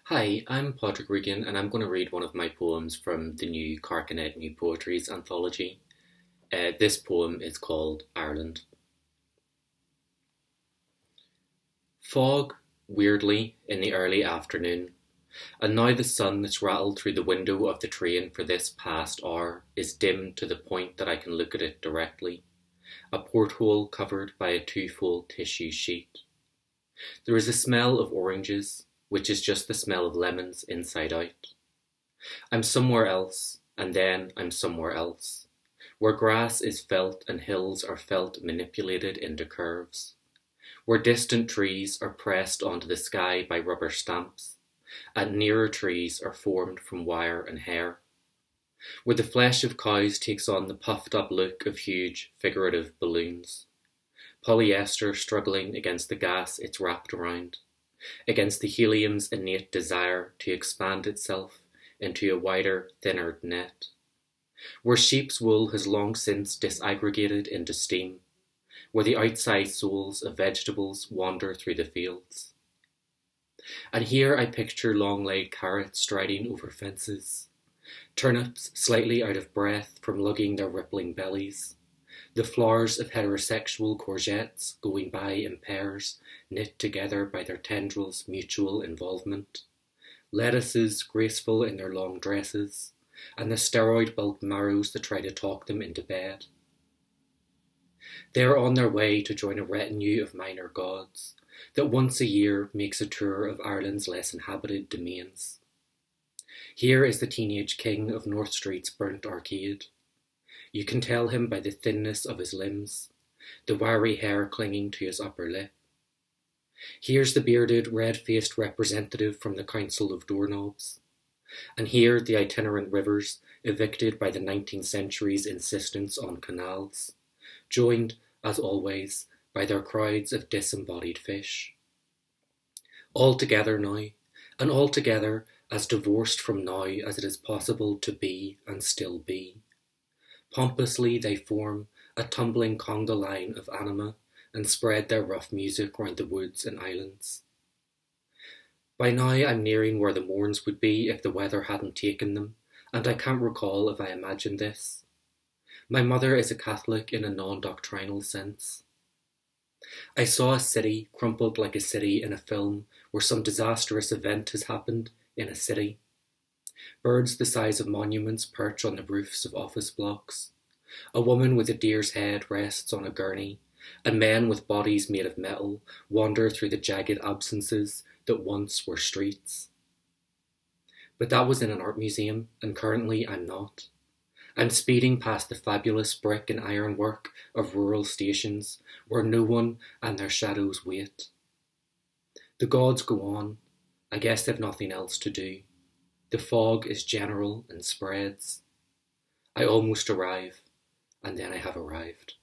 Hi, I'm Padraig Regan, and I'm going to read one of my poems from the new Carcanet New Poetries anthology. This poem is called Ireland. Fog, weirdly, in the early afternoon, and now the sun that's rattled through the window of the train for this past hour is dimmed to the point that I can look at it directly, a porthole covered by a two-fold tissue sheet. There is a smell of oranges, which is just the smell of lemons inside out. I'm somewhere else, and then I'm somewhere else, where grass is felt and hills are felt manipulated into curves, where distant trees are pressed onto the sky by rubber stamps, and nearer trees are formed from wire and hair, where the flesh of cows takes on the puffed up look of huge figurative balloons, polyester struggling against the gas it's wrapped around, against the helium's innate desire to expand itself into a wider, thinner net, where sheep's wool has long since disaggregated into steam, where the outside souls of vegetables wander through the fields. And here I picture long-legged carrots striding over fences, turnips slightly out of breath from lugging their rippling bellies, the flowers of heterosexual courgettes going by in pairs, knit together by their tendrils' mutual involvement, lettuces graceful in their long dresses, and the steroid-bulked marrows that try to talk them into bed. They are on their way to join a retinue of minor gods that once a year makes a tour of Ireland's less inhabited domains. Here is the teenage king of North Street's burnt arcade. You can tell him by the thinness of his limbs, the wiry hair clinging to his upper lip. Here's the bearded, red-faced representative from the Council of Doorknobs. And here the itinerant rivers, evicted by the 19th century's insistence on canals, joined, as always, by their crowds of disembodied fish. All together now, and all together as divorced from now as it is possible to be and still be. Pompously they form a tumbling conga line of anima and spread their rough music round the woods and islands. By now I'm nearing where the morns would be if the weather hadn't taken them, and I can't recall if I imagined this. My mother is a Catholic in a non-doctrinal sense. I saw a city crumpled like a city in a film where some disastrous event has happened in a city. Birds the size of monuments perch on the roofs of office blocks. A woman with a deer's head rests on a gurney, and men with bodies made of metal wander through the jagged absences that once were streets. But that was in an art museum, and currently I'm not. I'm speeding past the fabulous brick and iron work of rural stations where no one and their shadows wait. The gods go on. I guess they've nothing else to do. The fog is general and spreads. I almost arrive, and then I have arrived.